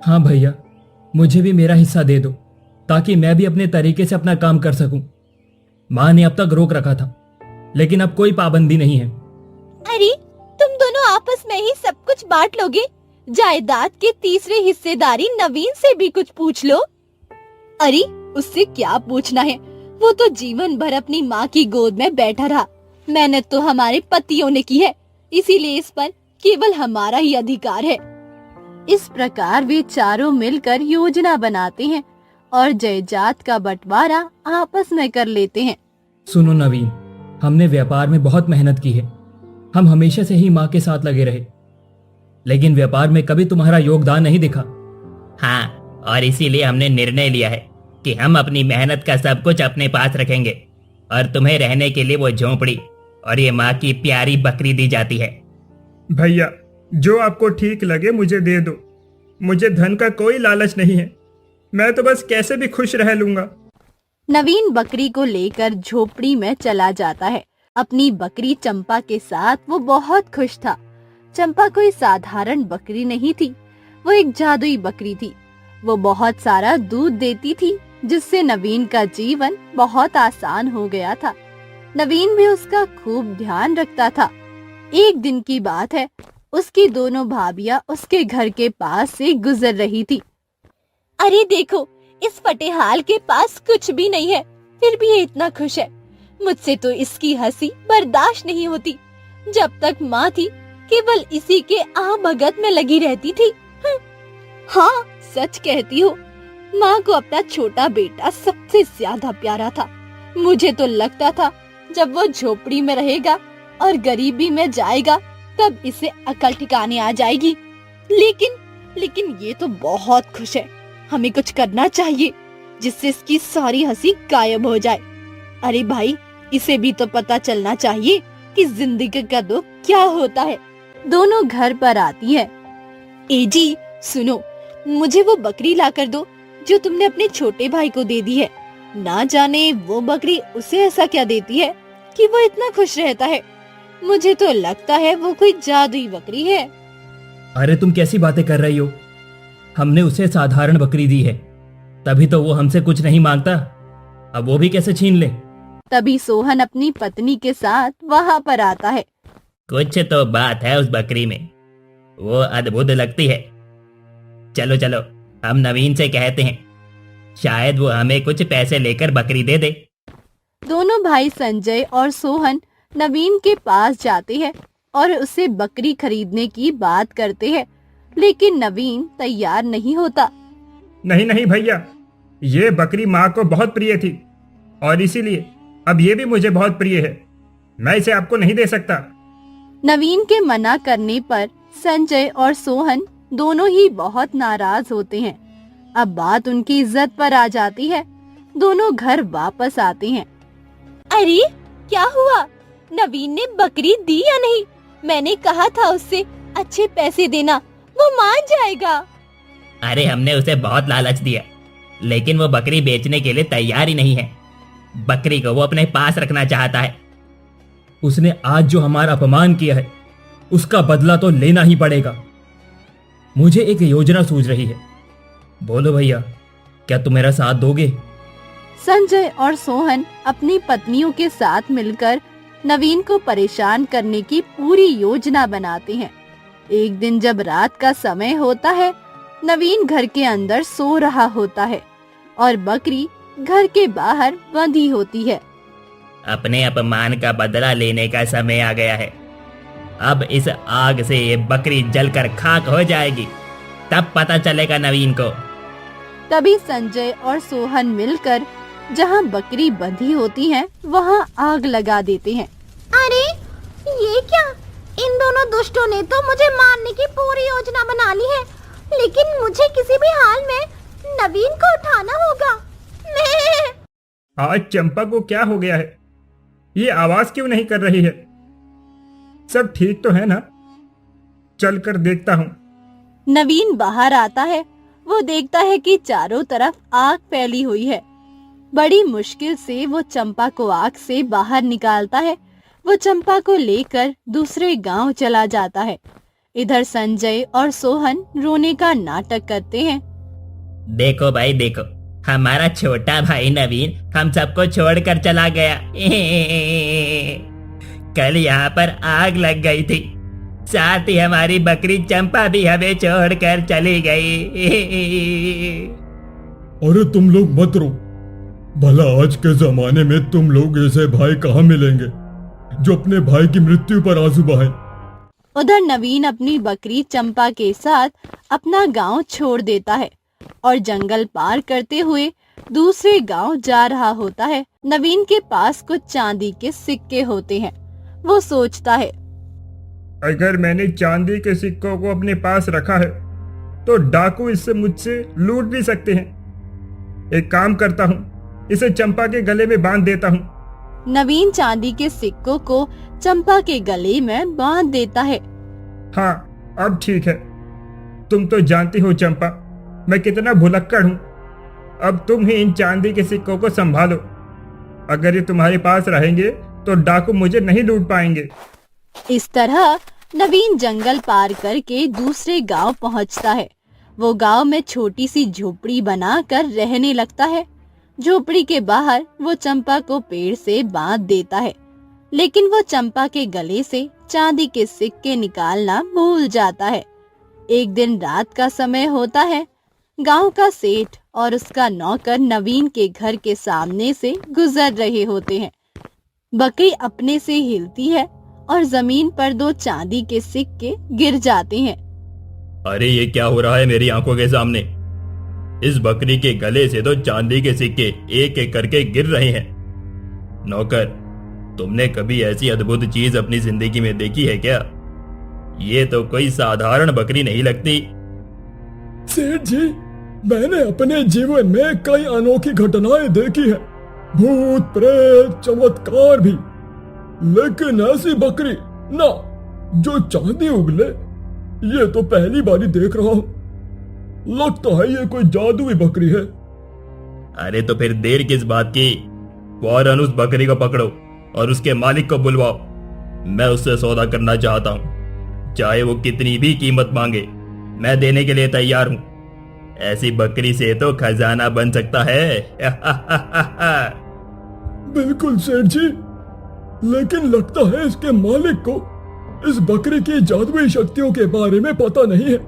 हाँ भैया, मुझे भी मेरा हिस्सा दे दो ताकि मैं भी अपने तरीके से अपना काम कर सकूं। माँ ने अब तक रोक रखा था, लेकिन अब कोई पाबंदी नहीं है। अरे, तुम दोनों आपस में ही सब कुछ बांट लोगे। जायदाद के तीसरे हिस्सेदारी नवीन से भी कुछ पूछ लो। अरे, उससे क्या पूछना है? वो तो जीवन भर अपनी माँ की गोद में बैठा रहा। मेहनत तो हमारे पतियों ने की है, इसीलिए इस पर केवल हमारा ही अधिकार है। इस प्रकार वे चारों मिलकर योजना बनाते हैं और जायदाद का बंटवारा आपस में कर लेते हैं। सुनो नवीन, हमने व्यापार में बहुत मेहनत की है। हम हमेशा से ही माँ के साथ लगे रहे, लेकिन व्यापार में कभी तुम्हारा योगदान नहीं दिखा। हाँ, और इसीलिए हमने निर्णय लिया है कि हम अपनी मेहनत का सब कुछ अपने पास रखेंगे और तुम्हें रहने के लिए वो झोंपड़ी और ये माँ की प्यारी बकरी दी जाती है। भैया, जो आपको ठीक लगे मुझे दे दो। मुझे धन का कोई लालच नहीं है। मैं तो बस कैसे भी खुश रह लूंगा। नवीन बकरी को लेकर झोपड़ी में चला जाता है। अपनी बकरी चंपा के साथ वो बहुत खुश था। चंपा कोई साधारण बकरी नहीं थी, वो एक जादुई बकरी थी। वो बहुत सारा दूध देती थी जिससे नवीन का जीवन बहुत आसान हो गया था। नवीन भी उसका खूब ध्यान रखता था। एक दिन की बात है, उसकी दोनों भाभियां उसके घर के पास से गुजर रही थी। अरे देखो, इस फटेहाल के पास कुछ भी नहीं है, फिर भी ये इतना खुश है। मुझसे तो इसकी हंसी बर्दाश्त नहीं होती। जब तक माँ थी केवल इसी के भगत में लगी रहती थी। हाँ, सच कहती हो, माँ को अपना छोटा बेटा सबसे ज्यादा प्यारा था। मुझे तो लगता था जब वो झोपड़ी में रहेगा और गरीबी में जाएगा तब इसे अकल ठिकाने आ जाएगी। लेकिन ये तो बहुत खुश है। हमें कुछ करना चाहिए जिससे इसकी सारी हंसी गायब हो जाए। अरे भाई, इसे भी तो पता चलना चाहिए कि जिंदगी का दुख क्या होता है। दोनों घर पर आती है। ए जी सुनो, मुझे वो बकरी लाकर दो जो तुमने अपने छोटे भाई को दे दी है। ना जाने वो बकरी उसे ऐसा क्या देती है कि वो इतना खुश रहता है। मुझे तो लगता है वो कोई जादुई बकरी है। अरे तुम कैसी बातें कर रही हो? हमने उसे साधारण बकरी दी है, तभी तो वो हमसे कुछ नहीं मांगता। अब वो भी कैसे छीन ले? तभी सोहन अपनी पत्नी के साथ वहाँ पर आता है। कुछ तो बात है उस बकरी में, वो अद्भुत लगती है। चलो चलो, हम नवीन से कहते हैं, शायद वो हमें कुछ पैसे लेकर बकरी दे दे। दोनों भाई संजय और सोहन नवीन के पास जाते हैं और उसे बकरी खरीदने की बात करते हैं, लेकिन नवीन तैयार नहीं होता। नहीं नहीं भैया, ये बकरी माँ को बहुत प्रिय थी और इसीलिए अब ये भी मुझे बहुत प्रिय है। मैं इसे आपको नहीं दे सकता। नवीन के मना करने पर संजय और सोहन दोनों ही बहुत नाराज होते हैं। अब बात उनकी इज्जत पर आ जाती है। दोनों घर वापस आते हैं। अरे क्या हुआ? नवीन ने बकरी दी या नहीं? मैंने कहा था उससे अच्छे पैसे देना, वो मान जाएगा। अरे हमने उसे बहुत लालच दिया, लेकिन वो बकरी बेचने के लिए तैयार ही नहीं है। बकरी को वो अपने पास रखना चाहता है। उसने आज जो हमारा अपमान किया है उसका बदला तो लेना ही पड़ेगा। मुझे एक योजना सूझ रही है। बोलो भैया, क्या तुम मेरा साथ दोगे? संजय और सोहन अपनी पत्नियों के साथ मिलकर नवीन को परेशान करने की पूरी योजना बनाते हैं। एक दिन जब रात का समय होता है, नवीन घर के अंदर सो रहा होता है और बकरी घर के बाहर बंधी होती है। अपने अपमान का बदला लेने का समय आ गया है। अब इस आग से ये बकरी जलकर खाक हो जाएगी, तब पता चलेगा नवीन को। तभी संजय और सोहन मिलकर जहां बकरी बंधी होती है वहां आग लगा देते हैं। अरे ये क्या? इन दोनों दुष्टों ने तो मुझे मारने की पूरी योजना बना ली है, लेकिन मुझे किसी भी हाल में नवीन को उठाना होगा। मैं आज चंपा को क्या हो गया है? ये आवाज क्यों नहीं कर रही है? सब ठीक तो है ना? चलकर देखता हूँ। नवीन बाहर आता है। वो देखता है कि चारों तरफ आग फैली हुई है। बड़ी मुश्किल से वो चंपा को आग से बाहर निकालता है। वो चंपा को लेकर दूसरे गांव चला जाता है। इधर संजय और सोहन रोने का नाटक करते हैं। देखो भाई देखो, हमारा छोटा भाई नवीन हम सबको छोड़कर चला गया। कल यहाँ पर आग लग गई थी, साथ ही हमारी बकरी चंपा भी हमें छोड़कर चली गई। अरे तुम लोग मत रो। भला आज के जमाने में तुम लोग ऐसे भाई कहाँ मिलेंगे जो अपने भाई की मृत्यु पर आंसू बहाए। उधर नवीन अपनी बकरी चंपा के साथ अपना गांव छोड़ देता है और जंगल पार करते हुए दूसरे गांव जा रहा होता है। नवीन के पास कुछ चांदी के सिक्के होते हैं। वो सोचता है, अगर मैंने चांदी के सिक्कों को अपने पास रखा है तो डाकू इससे मुझसे लूट भी सकते हैं। एक काम करता हूँ, इसे चंपा के गले में बांध देता हूँ। नवीन चांदी के सिक्कों को चंपा के गले में बांध देता है। हाँ, अब ठीक है। तुम तो जानती हो चंपा, मैं कितना भुलक्कड़ हूँ। अब तुम ही इन चांदी के सिक्कों को संभालो। अगर ये तुम्हारे पास रहेंगे तो डाकू मुझे नहीं लूट पाएंगे। इस तरह नवीन जंगल पार करके दूसरे गांव पहुंचता है। वो गांव में छोटी सी झोपड़ी बनाकर रहने लगता है। झोपड़ी के बाहर वो चंपा को पेड़ से बांध देता है, लेकिन वो चंपा के गले से चांदी के सिक्के निकालना भूल जाता है। एक दिन रात का समय होता है। गांव का सेठ और उसका नौकर नवीन के घर के सामने से गुजर रहे होते हैं। बकरी अपने से हिलती है और जमीन पर 2 चांदी के सिक्के गिर जाते हैं। अरे ये क्या हो रहा है मेरी आंखों के सामने? इस बकरी के गले से तो चांदी के सिक्के एक एक करके गिर रहे हैं। नौकर, तुमने कभी ऐसी अद्भुत चीज अपनी जिंदगी में देखी है क्या? ये तो कोई साधारण बकरी नहीं लगती। सेठ जी, मैंने अपने जीवन में कई अनोखी घटनाएं देखी है, भूत प्रेत चमत्कार भी, लेकिन ऐसी बकरी ना जो चांदी उगले, ये तो पहली बारी देख रहा हूँ। लगता है ये कोई जादुई बकरी है। अरे तो फिर देर किस बात की? फौरन उस बकरी को पकड़ो और उसके मालिक को बुलवाओ। मैं उससे सौदा करना चाहता हूँ, चाहे वो कितनी भी कीमत मांगे, मैं देने के लिए तैयार हूँ। ऐसी बकरी से तो खजाना बन सकता है। बिल्कुल सेठ जी, लेकिन लगता है इसके मालिक को इस बकरी की जादुई शक्तियों के बारे में पता नहीं है,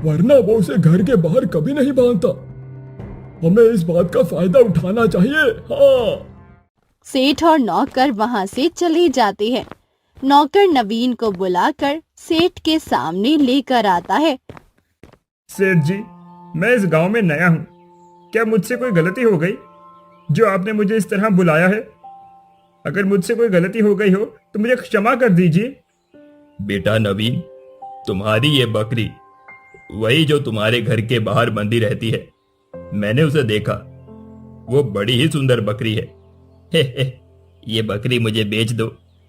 वरना वो उसे घर के बाहर कभी नहीं बांधता। हमें इस बात का फायदा उठाना चाहिए। हाँ। सेठ और नौकर वहां से चले जाते हैं। नौकर नवीन को बुलाकर सेठ के सामने लेकर आता है। सेठ जी, मैं इस गांव में नया हूँ। क्या मुझसे कोई गलती हो गई जो आपने मुझे इस तरह बुलाया है? अगर मुझसे कोई गलती हो गई हो तो मुझे क्षमा कर दीजिए। बेटा नवीन, तुम्हारी ये बकरी वही जो तुम्हारे घर के बाहर बंधी रहती है, मैंने उसे देखा। वो बड़ी ही सुंदर बकरी है। ये बकरी मुझे बेच दो,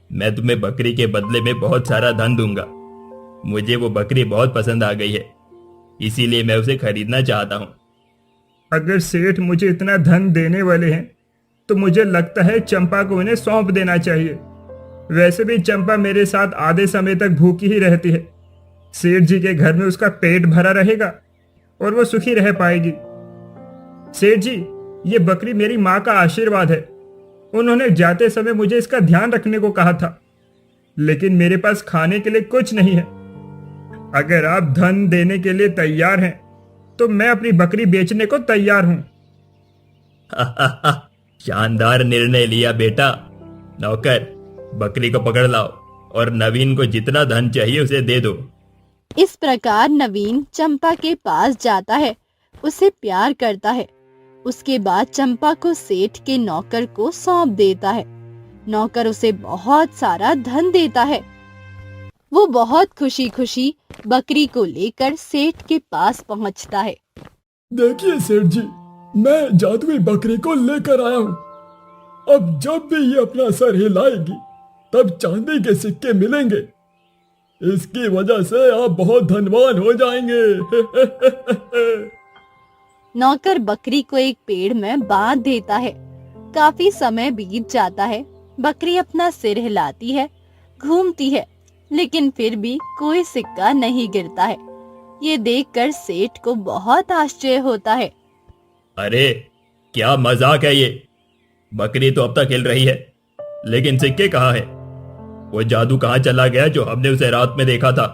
मैं तुम्हें बकरी के बदले में बहुत सारा धन दूंगा। मुझे वो बकरी बहुत पसंद आ गई है, इसीलिए मैं उसे खरीदना चाहता हूँ। अगर सेठ मुझे इतना धन देने वाले हैं तो मुझे लगता है चंपा को इन्हें सौंप देना चाहिए। वैसे भी चंपा मेरे साथ आधे समय तक भूखी ही रहती है। सेठ जी के घर में उसका पेट भरा रहेगा और वो सुखी रह पाएगी। सेठ जी, ये बकरी मेरी माँ का आशीर्वाद है। उन्होंने जाते समय मुझे इसका ध्यान रखने को कहा था, लेकिन मेरे पास खाने के लिए कुछ नहीं है। अगर आप धन देने के लिए तैयार हैं तो मैं अपनी बकरी बेचने को तैयार हूं। शानदार निर्णय लिया बेटा। नौकर, बकरी को पकड़ लाओ और नवीन को जितना धन चाहिए उसे दे दो। इस प्रकार नवीन चंपा के पास जाता है, उसे प्यार करता है। उसके बाद चंपा को सेठ के नौकर को सौंप देता है। नौकर उसे बहुत सारा धन देता है। वो बहुत खुशी खुशी बकरी को लेकर सेठ के पास पहुंचता है। देखिए सेठ जी, मैं जादुई बकरी को लेकर आया हूँ। अब जब भी ये अपना सर हिलाएगी तब चांदी के सिक्के मिलेंगे। इसकी वजह से आप बहुत धनवान हो जाएंगे। नौकर बकरी को एक पेड़ में बांध देता है। काफी समय बीत जाता है। बकरी अपना सिर हिलाती है, घूमती है, लेकिन फिर भी कोई सिक्का नहीं गिरता है। ये देखकर सेठ को बहुत आश्चर्य होता है। अरे क्या मजाक है ये? बकरी तो अब तक हिल रही है, लेकिन सिक्के कहाँ हैं? वो जादू कहाँ चला गया जो हमने उसे रात में देखा था?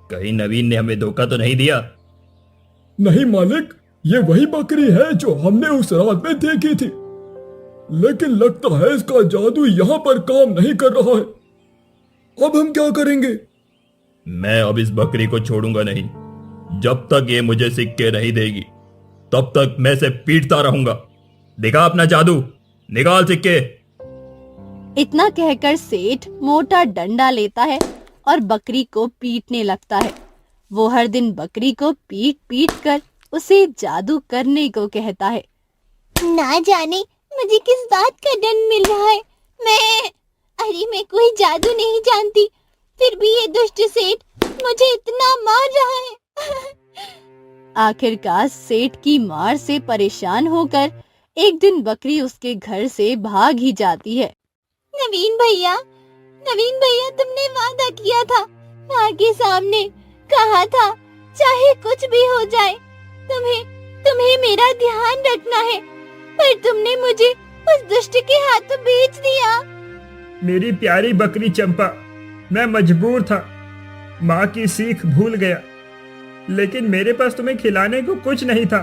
कहीं नवीन ने हमें धोखा तो नहीं दिया? नहीं मालिक, ये वही बकरी है जो हमने उस रात में देखी थी, लेकिन लगता है इसका जादू यहाँ पर काम नहीं कर रहा है। अब हम क्या करेंगे? मैं अब इस बकरी को छोड़ूंगा नहीं। जब तक ये मुझे सिक्के नहीं देगी तब तक मैं इसे पीटता रहूंगा। दिखा अपना जादू, निकाल सिक्के। इतना कहकर सेठ मोटा डंडा लेता है और बकरी को पीटने लगता है। वो हर दिन बकरी को पीट पीट कर उसे जादू करने को कहता है। ना जाने मुझे किस बात का दंड मिल रहा है। मैं कोई जादू नहीं जानती, फिर भी ये दुष्ट सेठ मुझे इतना मार रहा है। आखिरकार सेठ की मार से परेशान होकर एक दिन बकरी उसके घर से भाग ही जाती है। नवीन भैया, तुमने वादा किया था, माँ के सामने कहा था, चाहे कुछ भी हो जाए तुम्हें मेरा ध्यान रखना है। पर तुमने मुझे उस दुष्ट के हाथों बेच दिया। मेरी प्यारी बकरी चंपा, मैं मजबूर था, माँ की सीख भूल गया, लेकिन मेरे पास तुम्हें खिलाने को कुछ नहीं था।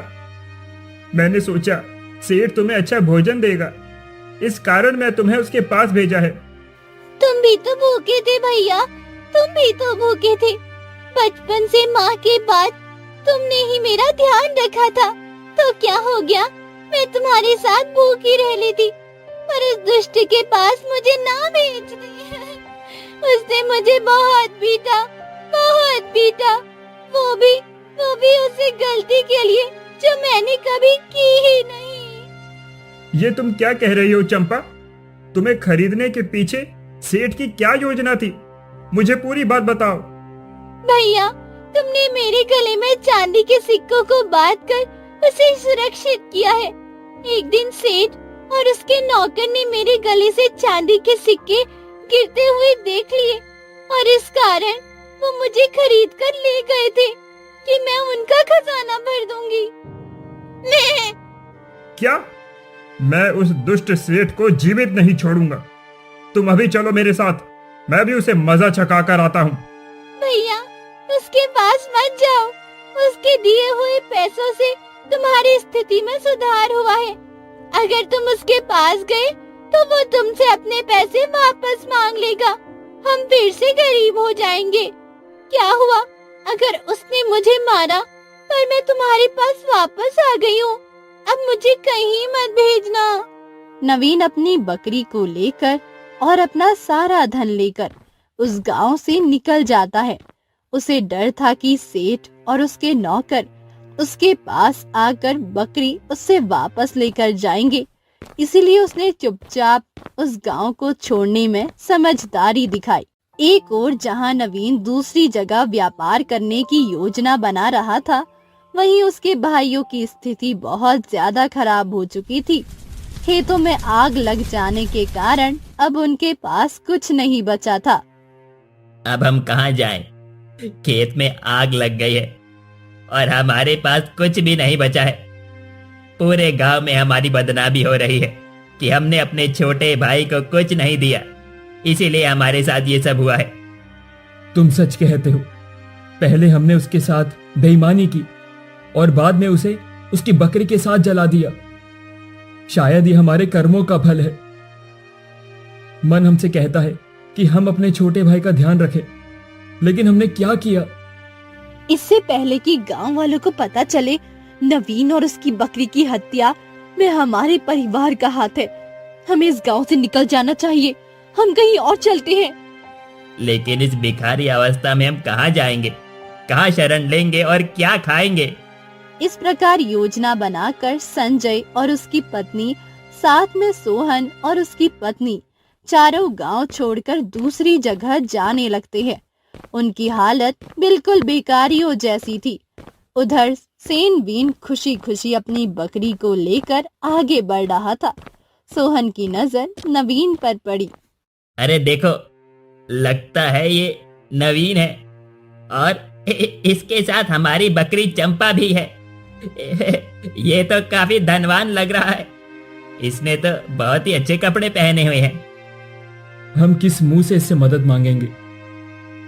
मैंने सोचा सेठ तुम्हें अच्छा भोजन देगा, इस कारण मैं तुम्हें उसके पास भेजा है। तुम भी तो भूखे थे भैया, तुम भी तो भूखे थे। बचपन से माँ के बाद तुमने ही मेरा ध्यान रखा था, तो क्या हो गया, मैं तुम्हारे साथ भूखी रह लेती, पर उस दुष्ट के पास मुझे ना भेज दिया। उसने मुझे बहुत पीटा, बहुत पीटा, वो भी उसी गलती के लिए जो मैंने कभी की ही नहीं। ये तुम क्या कह रही हो चंपा? तुम्हें खरीदने के पीछे सेठ की क्या योजना थी? मुझे पूरी बात बताओ। भैया, तुमने मेरे गले में चांदी के सिक्कों को बांधकर उसे सुरक्षित किया है। एक दिन सेठ और उसके नौकर ने मेरे गले से चांदी के सिक्के गिरते हुए देख लिए और इस कारण वो मुझे खरीद कर ले गए थे कि मैं उनका खजाना भर दूंगी। मैं क्या? मैं उस दुष्ट सेठ को जीवित नहीं छोड़ूंगा। तुम अभी चलो मेरे साथ, मैं भी उसे मजा चखा कर आता हूँ। भैया, उसके पास मत जाओ। उसके दिए हुए पैसों से तुम्हारी स्थिति में सुधार हुआ है। अगर तुम उसके पास गए तो वो तुमसे अपने पैसे वापस मांग लेगा। हम फिर से गरीब हो जाएंगे। क्या हुआ अगर उसने मुझे मारा, पर मैं तुम्हारे पास वापस आ गई हूँ। अब मुझे कहीं मत भेजना। नवीन अपनी बकरी को लेकर और अपना सारा धन लेकर उस गांव से निकल जाता है। उसे डर था कि सेठ और उसके नौकर उसके पास आकर बकरी उससे वापस लेकर जाएंगे, इसीलिए उसने चुपचाप उस गांव को छोड़ने में समझदारी दिखाई। एक और जहां नवीन दूसरी जगह व्यापार करने की योजना बना रहा था, वहीं उसके भाइयों की स्थिति बहुत ज्यादा खराब हो चुकी थी। खेतों में आग लग जाने के कारण अब उनके पास कुछ नहीं बचा था। अब हम कहाँ जाएं? खेत में आग लग गई है और हमारे पास कुछ भी नहीं बचा है। पूरे गांव में हमारी बदनामी हो रही है कि हमने अपने छोटे भाई को कुछ नहीं दिया, इसीलिए हमारे साथ ये सब हुआ है। तुम सच कहते हो। पहले हमने उसके साथ बेईमानी की और बाद में उसे उसकी बकरी के साथ जला दिया। शायद ये हमारे कर्मों का फल है। मन हमसे कहता है कि हम अपने छोटे भाई का ध्यान रखें, लेकिन हमने क्या किया? इससे पहले कि गांव वालों को पता चले नवीन और उसकी बकरी की हत्या में हमारे परिवार का हाथ है, हमें इस गांव से निकल जाना चाहिए। हम कहीं और चलते हैं। लेकिन इस भिखारी अवस्था में हम कहाँ जाएंगे, कहाँ शरण लेंगे और क्या खाएंगे? इस प्रकार योजना बनाकर संजय और उसकी पत्नी, साथ में सोहन और उसकी पत्नी, चारों गांव छोड़कर दूसरी जगह जाने लगते हैं। उनकी हालत बिल्कुल बेकारियों जैसी थी। उधर सेनवीन खुशी खुशी अपनी बकरी को लेकर आगे बढ़ रहा था। सोहन की नजर नवीन पर पड़ी। अरे देखो, लगता है ये नवीन है और इसके साथ हमारी बकरी चंपा भी है। ये तो काफी धनवान लग रहा है। इसने तो बहुत ही अच्छे कपड़े पहने हुए हैं। हम किस मुंह से इससे मदद मांगेंगे?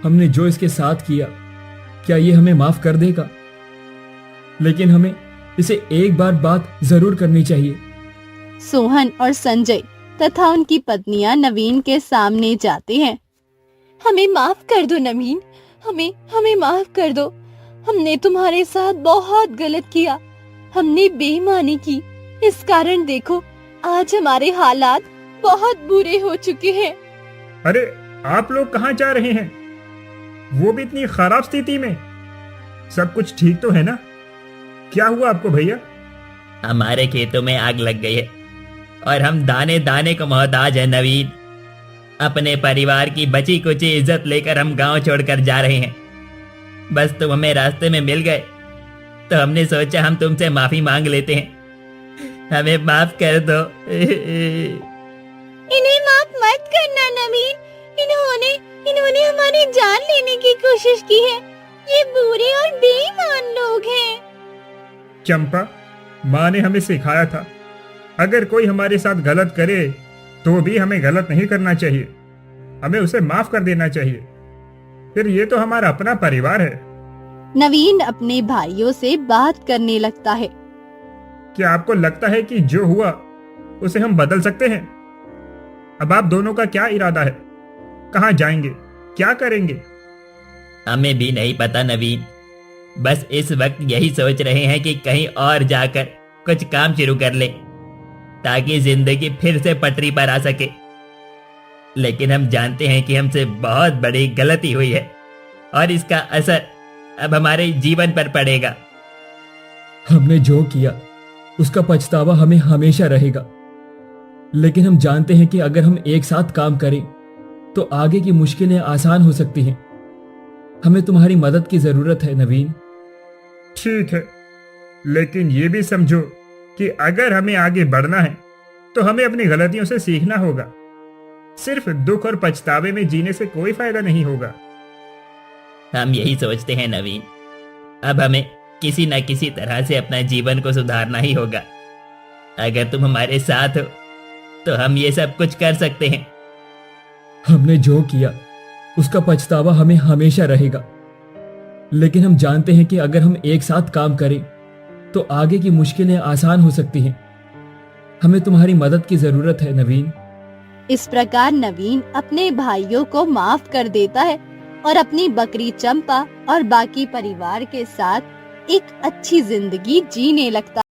हमने जो इसके साथ किया, क्या ये हमें माफ कर देगा? लेकिन हमें इसे एक बार बात जरूर करनी चाहिए। सोहन और संजय तथा उनकी पत्नियां नवीन के सामने जाते हैं। हमें माफ कर दो नवीन, हमें माफ कर दो। हमने तुम्हारे साथ बहुत गलत किया, हमने बेईमानी की। इस कारण देखो आज हमारे हालात बहुत बुरे हो चुके हैं। अरे आप लोग कहाँ जा रहे हैं? वो भी इतनी खराब स्थिति में? सब कुछ ठीक तो है ना? क्या हुआ आपको भैया? हमारे खेतों में आग लग गई है और हम दाने दाने को मोहताज है नवीन। अपने परिवार की बची कुची इज्जत लेकर हम गांव छोड़कर जा रहे हैं। बस तुम हमें रास्ते में मिल गए तो हमने सोचा हम तुमसे माफी मांग लेते हैं। हमें माफ कर दो। इन्हें माफ मत करना नवीन। इन्होंने हमारी जान लेने की कोशिश की है। ये बुरे और बेईमान लोग हैं। चंपा, माँ ने हमें सिखाया था अगर कोई हमारे साथ गलत करे तो भी हमें गलत नहीं करना चाहिए, हमें उसे माफ कर देना चाहिए। फिर ये तो हमारा अपना परिवार है। नवीन अपने भाइयों से बात करने लगता है। क्या आपको लगता है कि जो हुआ उसे हम बदल सकते हैं? अब आप दोनों का क्या इरादा है? कहाँ जाएंगे, क्या करेंगे? हमें भी नहीं पता नवीन, बस इस वक्त यही सोच रहे हैं कि कहीं और जाकर कुछ काम शुरू कर ले ताकि जिंदगी फिर से पटरी पर आ सके। लेकिन हम जानते हैं कि हमसे बहुत बड़ी गलती हुई है और इसका असर अब हमारे जीवन पर पड़ेगा। हमने जो किया उसका पछतावा हमें हमेशा रहेगा, लेकिन हम जानते हैं कि अगर हम एक साथ काम करें तो आगे की मुश्किलें आसान हो सकती हैं। हमें तुम्हारी मदद की जरूरत है नवीन। ठीक है, लेकिन ये भी समझो कि अगर हमें आगे बढ़ना है तो हमें अपनी गलतियों से सीखना होगा। सिर्फ दुख और पछतावे में जीने से कोई फायदा नहीं होगा। हम यही सोचते हैं नवीन, अब हमें किसी न किसी तरह से अपना जीवन को सुधारना ही होगा। अगर तुम हमारे साथ हो तो हम ये सब कुछ कर सकते हैं। हमने जो किया उसका पछतावा हमें हमेशा रहेगा, लेकिन हम जानते हैं कि अगर हम एक साथ काम करें तो आगे की मुश्किलें आसान हो सकती हैं। हमें तुम्हारी मदद की जरूरत है नवीन। इस प्रकार नवीन अपने भाइयों को माफ कर देता है और अपनी बकरी चंपा और बाकी परिवार के साथ एक अच्छी जिंदगी जीने लगता है।